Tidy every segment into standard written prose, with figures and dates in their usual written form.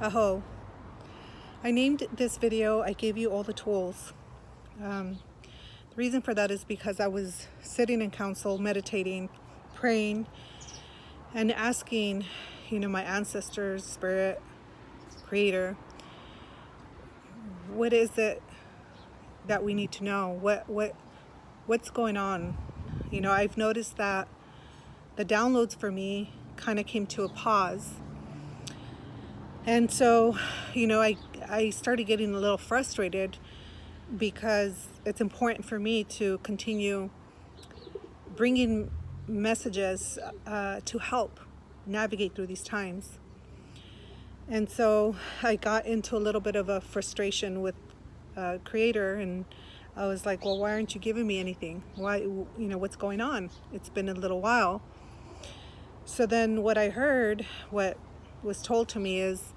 Aho. I named this video, I gave you all the tools. The reason for that is because I was sitting in council, meditating, praying, and asking, my ancestors, spirit, creator, what is it that we need to know? What's going on? I've noticed that the downloads for me kind of came to a pause. And so, I started getting a little frustrated because it's important for me to continue bringing messages to help navigate through these times. And so I got into a little bit of a frustration with Creator, and I was like, well, why aren't you giving me anything? Why, what's going on? It's been a little while. So then what was told to me is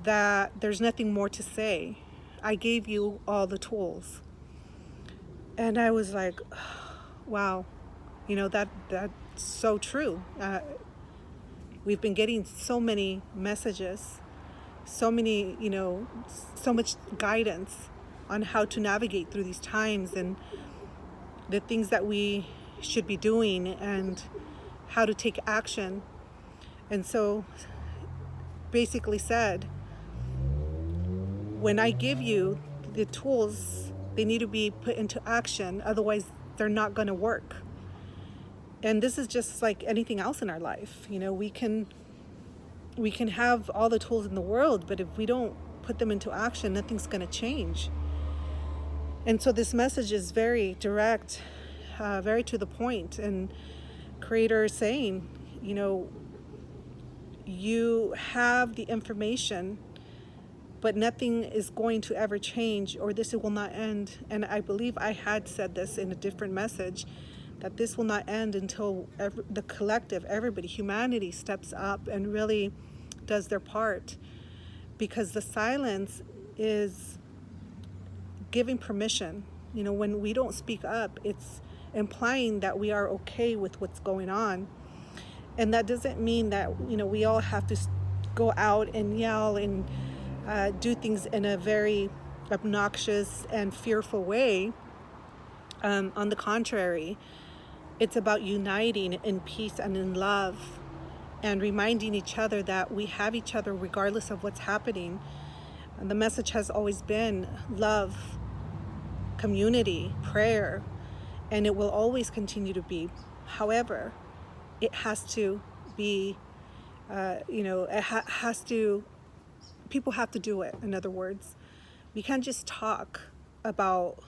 that there's nothing more to say. I gave you all the tools. And I was like, wow, that's so true. We've been getting so many messages, so many, so much guidance on how to navigate through these times and the things that we should be doing and how to take action. And so basically said, when I give you the tools, they need to be put into action, otherwise they're not going to work. And this is just like anything else in our life. We can have all the tools in the world, but if we don't put them into action, nothing's going to change. And so this message is very direct, very to the point, and Creator is saying, you have the information, but nothing is going to ever change, or this will not end. And I believe I had said this in a different message, that this will not end until the collective, everybody, humanity steps up and really does their part. Because the silence is giving permission. When we don't speak up, it's implying that we are okay with what's going on. And that doesn't mean that, we all have to go out and yell and do things in a very obnoxious and fearful way. On the contrary, it's about uniting in peace and in love and reminding each other that we have each other regardless of what's happening. And the message has always been love, community, prayer, and it will always continue to be. However, it has to be, people have to do it. In other words, we can't just talk about,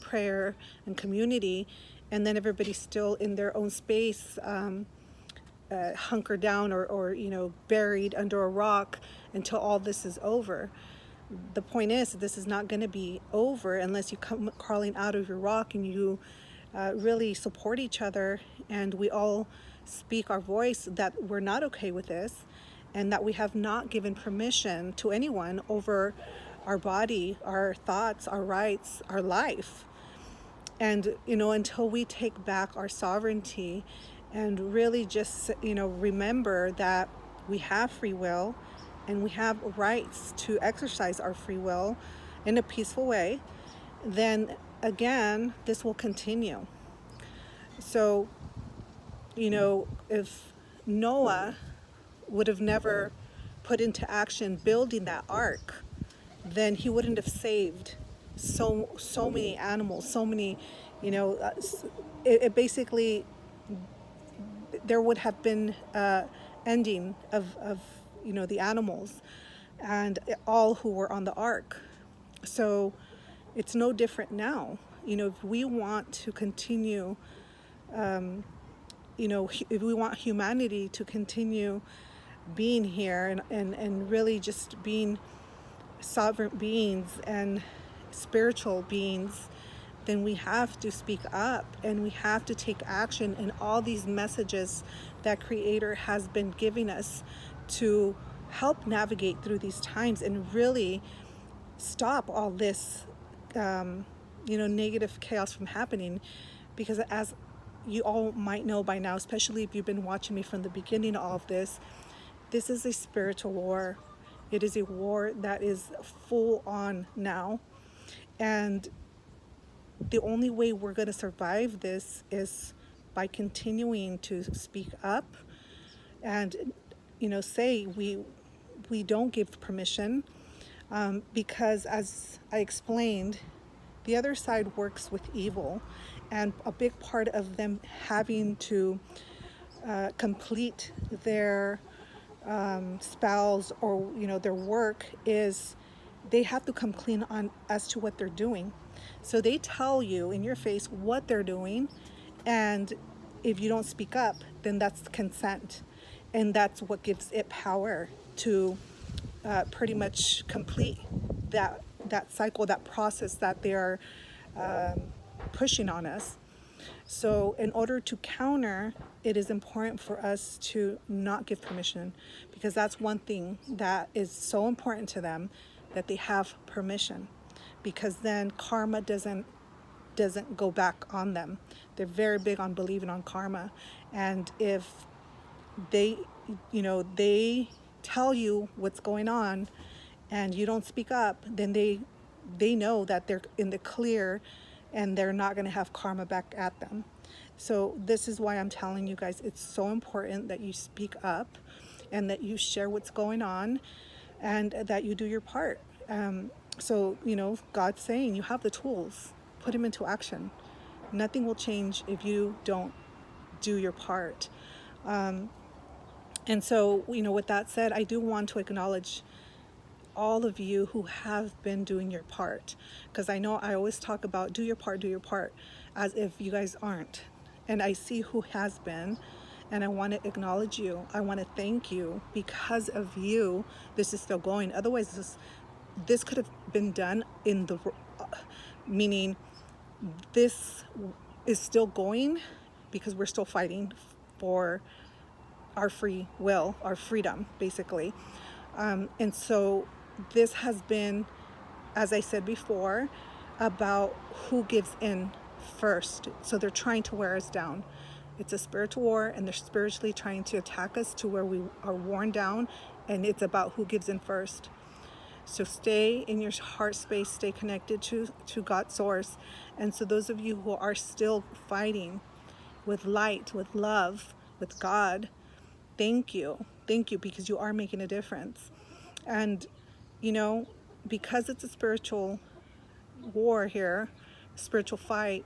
prayer and community, and then everybody's still in their own space, hunkered down or buried under a rock until all this is over. The point is, this is not going to be over unless you come crawling out of your rock and you really support each other, and we all speak our voice that we're not okay with this, and that we have not given permission to anyone over our body, our thoughts, our rights, our life. And, until we take back our sovereignty and really just, remember that we have free will and we have rights to exercise our free will in a peaceful way, then again, this will continue. So, if Noah would have never put into action building that ark, then he wouldn't have saved so many animals, so many, it basically, there would have been ending of the animals and all who were on the ark. So it's no different now. If we want to continue, if we want humanity to continue being here and really just being sovereign beings and spiritual beings, then we have to speak up and we have to take action in all these messages that Creator has been giving us to help navigate through these times and really stop all this negative chaos from happening. Because as you all might know by now, especially if you've been watching me from the beginning of all of this, this is a spiritual war. It is a war that is full on now. And the only way we're going to survive this is by continuing to speak up and, say we don't give permission, because, as I explained, the other side works with evil, and a big part of them having to complete their spells, or their work, is they have to come clean on as to what they're doing. So they tell you in your face what they're doing, and if you don't speak up, then that's consent, and that's what gives it power to pretty much complete that cycle, that process that they're pushing on us. So in order to counter, it is important for us to not give permission, because that's one thing that is so important to them, that they have permission, because then karma doesn't go back on them. They're very big on believing on karma. And if they they tell you what's going on and you don't speak up, then they know that they're in the clear, and they're not going to have karma back at them. So this is why I'm telling you guys, it's so important that you speak up and that you share what's going on, and that you do your part. So God's saying you have the tools, put them into action. Nothing will change if you don't do your part. And so, with that said, I do want to acknowledge all of you who have been doing your part, because I know I always talk about do your part, as if you guys aren't. And I see who has been, and I want to acknowledge you. I want to thank you. Because of you, this is still going. Otherwise, this could have been done in the, meaning this is still going because we're still fighting for our free will, our freedom, basically. And so this has been, as I said before, about who gives in first. So they're trying to wear us down. It's a spiritual war, and they're spiritually trying to attack us to where we are worn down, and it's about who gives in first. So stay in your heart space, stay connected to God's source. And so those of you who are still fighting with light, with love, with God, thank you. Thank you, because you are making a difference. And, because it's a spiritual war here, spiritual fight,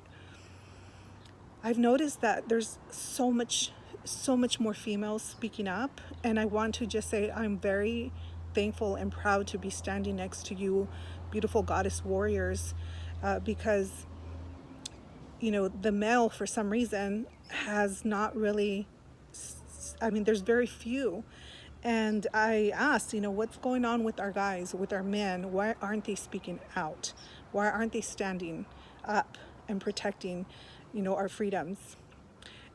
I've noticed that there's so much more females speaking up. And I want to just say I'm very thankful and proud to be standing next to you, beautiful goddess warriors, because, the male, for some reason, has not really, there's very few. And I asked, what's going on with our guys, with our men? Why aren't they speaking out? Why aren't they standing up and protecting, our freedoms?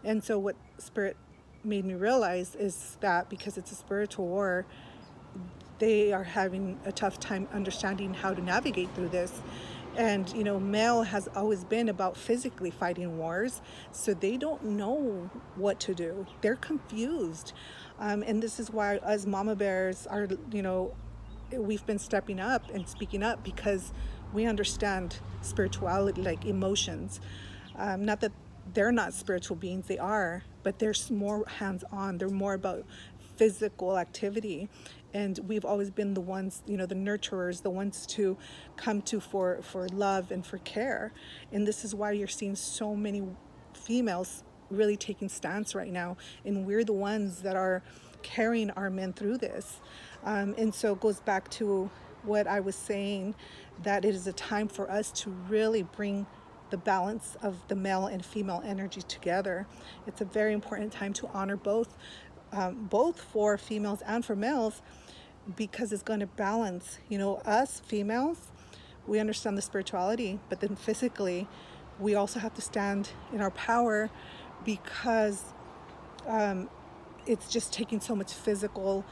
And so what Spirit made me realize is that because it's a spiritual war, they are having a tough time understanding how to navigate through this. And, male has always been about physically fighting wars, so they don't know what to do. They're confused. And this is why us mama bears are, we've been stepping up and speaking up, because we understand spirituality, like emotions. Not that they're not spiritual beings, they are, but they're more hands-on. They're more about physical activity. And we've always been the ones, the nurturers, the ones to come to for love and for care. And this is why you're seeing so many females really taking stance right now. And we're the ones that are carrying our men through this. And so it goes back to what I was saying, that it is a time for us to really bring the balance of the male and female energy together. It's a very important time to honor both for females and for males, because it's going to balance, us females, we understand the spirituality, but then physically we also have to stand in our power, because it's just taking so much physical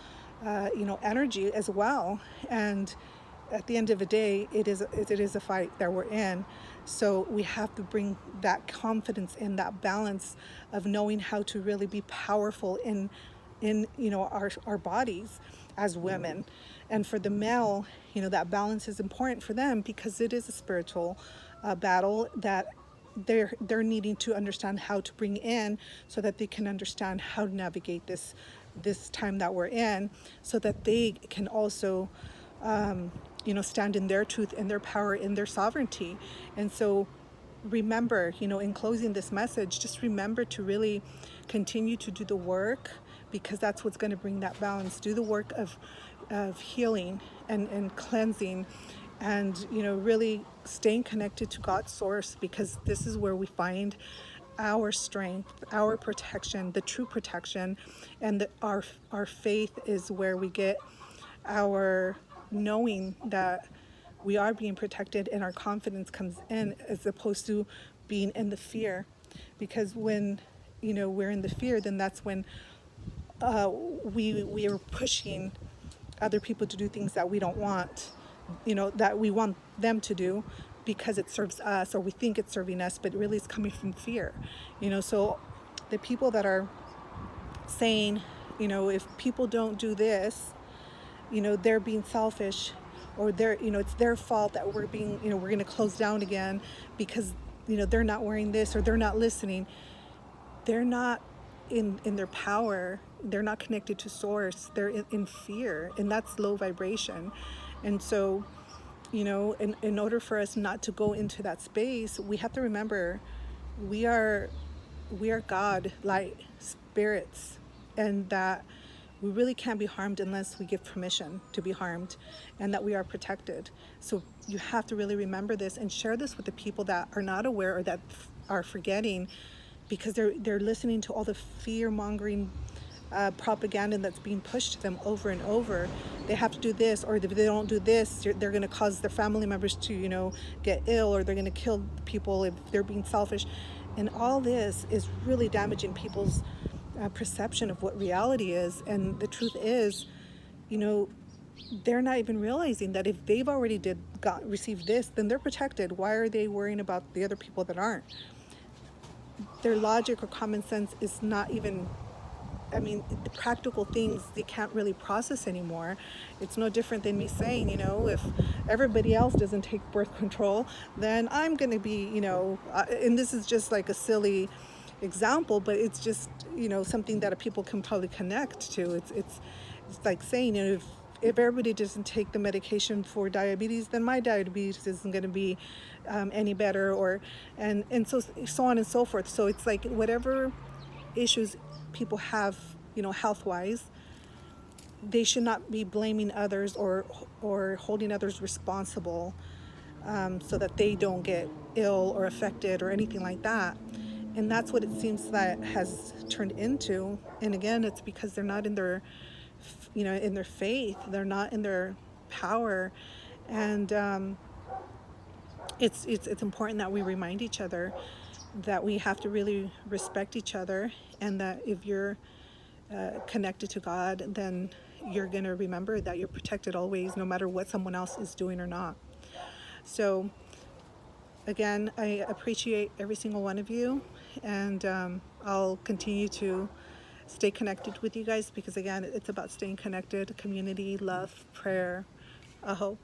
energy as well. And at the end of the day, it is a fight that we're in. So we have to bring that confidence in that balance of knowing how to really be powerful in in, our bodies as women. And for the male, that balance is important for them because it is a spiritual battle that they're needing to understand how to bring in, so that they can understand how to navigate this time that we're in, so that they can also stand in their truth, in their power, in their sovereignty. And so remember, in closing this message, just remember to really continue to do the work, because that's what's going to bring that balance. Do the work of healing and cleansing, and really staying connected to God's source, because this is where we find our strength, our protection, the true protection, and our faith is where we get our knowing that we are being protected, and our confidence comes in, as opposed to being in the fear. Because when we're in the fear, then that's when we are pushing other people to do things that we don't want, that we want them to do, because it serves us, or we think it's serving us, but really it's coming from fear. So the people that are saying, if people don't do this, they're being selfish, or it's their fault that we're being, we're going to close down again because, they're not wearing this, or they're not listening. They're not in their power. They're not connected to source. They're in fear, and that's low vibration. And so, in order for us not to go into that space, we have to remember we are God light spirits, and that we really can't be harmed unless we give permission to be harmed, and that we are protected. So you have to really remember this and share this with the people that are not aware, or that are forgetting, because they're listening to all the fear-mongering propaganda that's being pushed to them over and over. They have to do this, or if they don't do this, they're going to cause their family members to get ill, or they're going to kill people if they're being selfish. And all this is really damaging people's perception of what reality is. And the truth is, they're not even realizing that if they've already received this, then they're protected. Why are they worrying about the other people that aren't? Their logic or common sense is not even, the practical things they can't really process anymore. It's no different than me saying, if everybody else doesn't take birth control, then I'm going to be, and this is just like a silly example, but it's just, something that people can probably connect to. It's like saying, if everybody doesn't take the medication for diabetes, then my diabetes isn't going to be any better, or and so on and so forth. So it's like whatever issues people have, health-wise, they should not be blaming others, or holding others responsible, so that they don't get ill or affected or anything like that. And that's what it seems that has turned into. And again, it's because they're not in their, in their faith. They're not in their power. And it's important that we remind each other that we have to really respect each other, and that if you're connected to God, then you're going to remember that you're protected always, no matter what someone else is doing or not. So again, I appreciate every single one of you, and I'll continue to stay connected with you guys, because again, it's about staying connected, community, love, prayer, aho.